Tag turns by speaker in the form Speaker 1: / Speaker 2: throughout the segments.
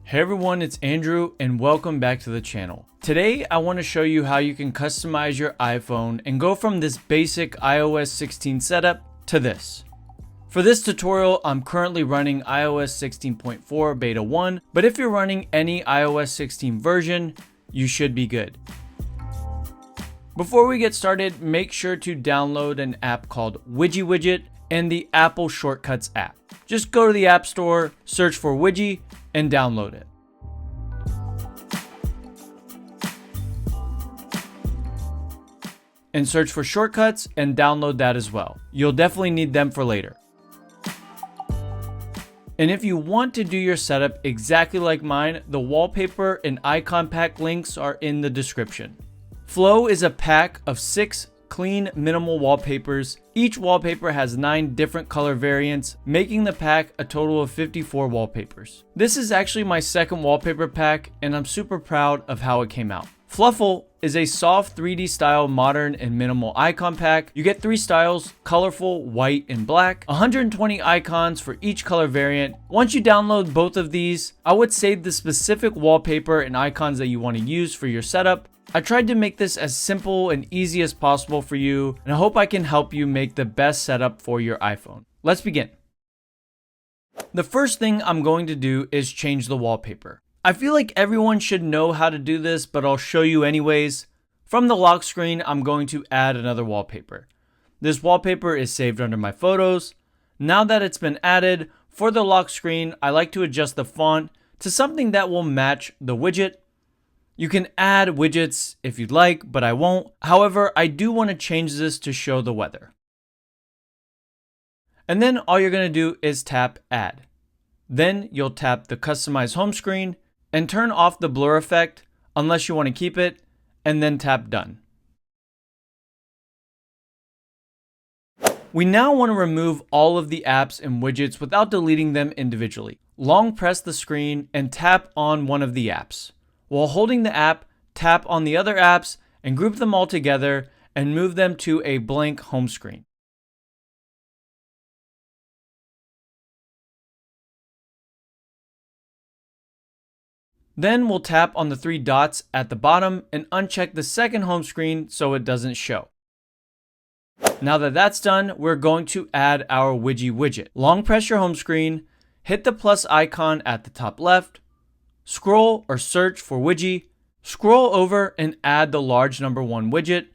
Speaker 1: Hey everyone, it's Andrew and welcome back to the channel. Today I want to show you how you can customize your iPhone and go from this basic iOS 16 setup to this. For this tutorial, I'm currently running iOS 16.4 beta 1, but if you're running any iOS 16 version, you should be good. Before we get started, make sure to download an app called Widget and the Apple Shortcuts app. Just go to the App Store, search for Widgy, and download it. And search for shortcuts and download that as well. You'll definitely need them for later. And if you want to do your setup exactly like mine, the wallpaper and icon pack links are in the description. Flow is a pack of 6 clean, minimal wallpapers. Each wallpaper has 9 different color variants, making the pack a total of 54 wallpapers. This is actually my second wallpaper pack, and I'm super proud of how it came out. Fluffle is a soft 3D style modern and minimal icon pack. You get 3 styles: colorful, white, and black, 120 icons for each color variant. Once you download both of these, I would save the specific wallpaper and icons that you want to use for your setup. I tried to make this as simple and easy as possible for you, and I hope I can help you make the best setup for your iPhone. Let's begin. The first thing I'm going to do is change the wallpaper. I feel like everyone should know how to do this, but I'll show you anyways. From the lock screen, I'm going to add another wallpaper. This wallpaper is saved under my photos. Now that it's been added, for the lock screen, I like to adjust the font to something that will match the widget. You can add widgets if you'd like, but I won't. However, I do want to change this to show the weather. And then all you're going to do is tap Add. Then you'll tap the Customize Home Screen and turn off the blur effect unless you want to keep it, and then tap Done. We now want to remove all of the apps and widgets without deleting them individually. Long press the screen and tap on one of the apps. While holding the app, tap on the other apps and group them all together and move them to a blank home screen. Then we'll tap on the 3 dots at the bottom and uncheck the second home screen so it doesn't show. Now that that's done, we're going to add our widget. Long press your home screen, hit the plus icon at the top left, scroll or search for widgy, scroll over and add the large number 1 widget,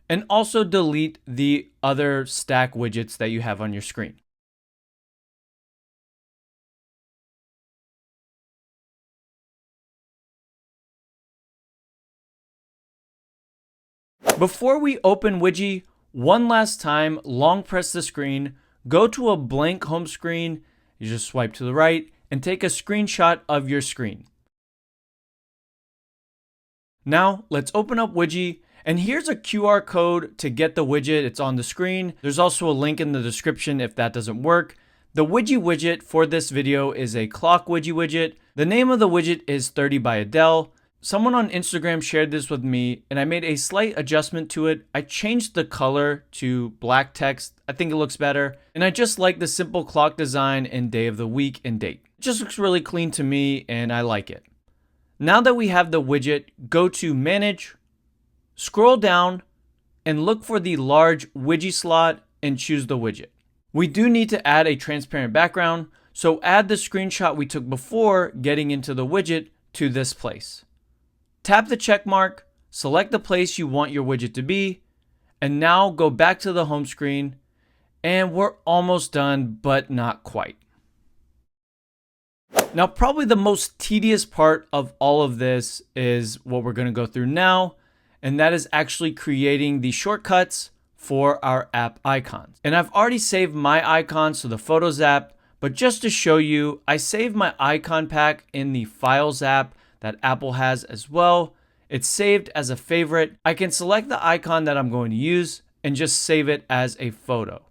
Speaker 1: and also delete the other stack widgets that you have on your screen. Before we open widgy, one last time, long press the screen, go to a blank home screen, you just swipe to the right, and take a screenshot of your screen. Now let's open up widgy, and here's a QR code to get the widget. It's on the screen. There's also a link in the description if that doesn't work. The widget for this video is a clock widget. The name of the widget is 30 by Adele. Someone on Instagram shared this with me and I made a slight adjustment to it. I changed the color to black text. I think it looks better. And I just like the simple clock design and day of the week and date. It just looks really clean to me and I like it. Now that we have the widget, go to Manage, scroll down, and look for the large widgy slot and choose the widget. We do need to add a transparent background, so add the screenshot we took before getting into the widget to this place. Tap the check mark, select the place you want your widget to be, and now go back to the home screen, and we're almost done, but not quite. Now, probably the most tedious part of all of this is what we're going to go through now, and that is actually creating the shortcuts for our app icons. And I've already saved my icons to the Photos app, but just to show you, I saved my icon pack in the Files app that Apple has as well. It's saved as a favorite. I can select the icon that I'm going to use and just save it as a photo.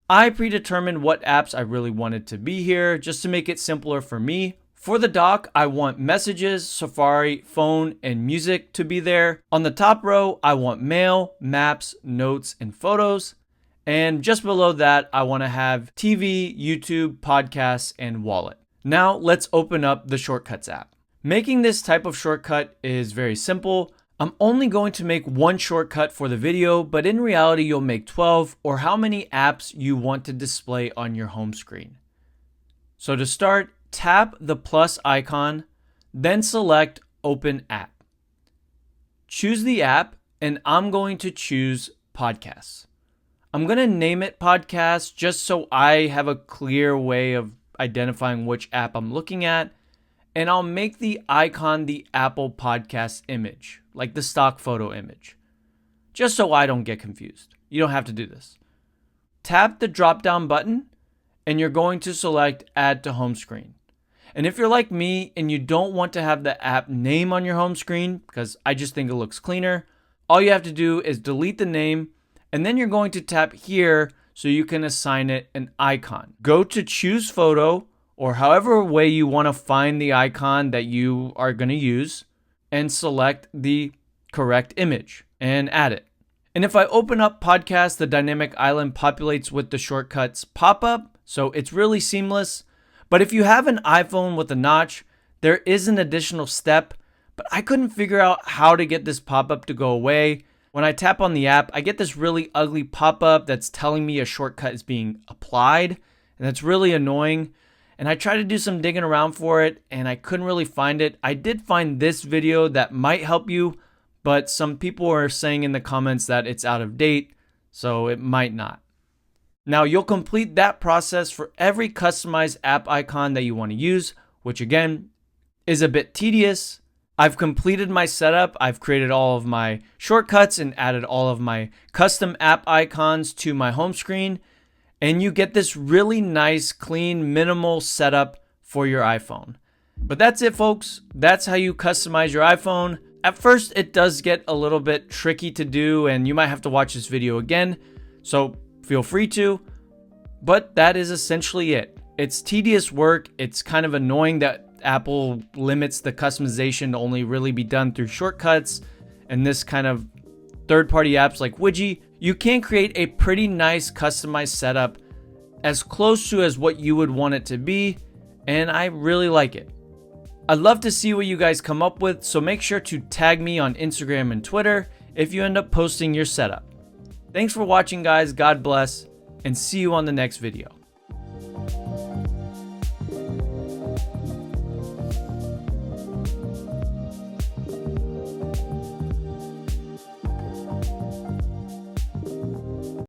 Speaker 1: I predetermined what apps I really wanted to be here just to make it simpler for me. For the dock, I want Messages, Safari, Phone, and Music to be there. On the top row, I want Mail, Maps, Notes, and Photos. And just below that, I want to have TV, YouTube, Podcasts, and Wallet. Now let's open up the Shortcuts app. Making this type of shortcut is very simple. I'm only going to make one shortcut for the video, but in reality, you'll make 12 or how many apps you want to display on your home screen. So to start, tap the plus icon, then select Open App. Choose the app, and I'm going to choose Podcasts. I'm going to name it Podcasts just so I have a clear way of identifying which app I'm looking at. And I'll make the icon the Apple Podcast image, like the stock photo image, just so I don't get confused. You don't have to do this. Tap the drop-down button, and you're going to select Add to Home Screen. And if you're like me and you don't want to have the app name on your home screen, because I just think it looks cleaner, all you have to do is delete the name, and then you're going to tap here so you can assign it an icon. Go to Choose Photo, or however way you want to find the icon that you are going to use, and select the correct image and add it. And if I open up Podcast, the dynamic island populates with the shortcuts pop-up, so it's really seamless. But if you have an iPhone with a notch, there is an additional step, but I couldn't figure out how to get this pop-up to go away. When I tap on the app, I get this really ugly pop-up that's telling me a shortcut is being applied, and that's really annoying. And I tried to do some digging around for it, and I couldn't really find it. I did find this video that might help you, but some people are saying in the comments that it's out of date, so it might not. Now, you'll complete that process for every customized app icon that you want to use, which again is a bit tedious. I've completed my setup. I've created all of my shortcuts and added all of my custom app icons to my home screen. And you get this really nice, clean, minimal setup for your iPhone. But that's it, folks. That's how you customize your iPhone. At first, it does get a little bit tricky to do, and you might have to watch this video again. So feel free to. But that is essentially it. It's tedious work. It's kind of annoying that Apple limits the customization to only really be done through shortcuts and this kind of third-party apps like Widgy. You can create a pretty nice customized setup as close to as what you would want it to be, and I really like it. I'd love to see what you guys come up with, so make sure to tag me on Instagram and Twitter if you end up posting your setup. Thanks for watching, guys. God bless, and see you on the next video.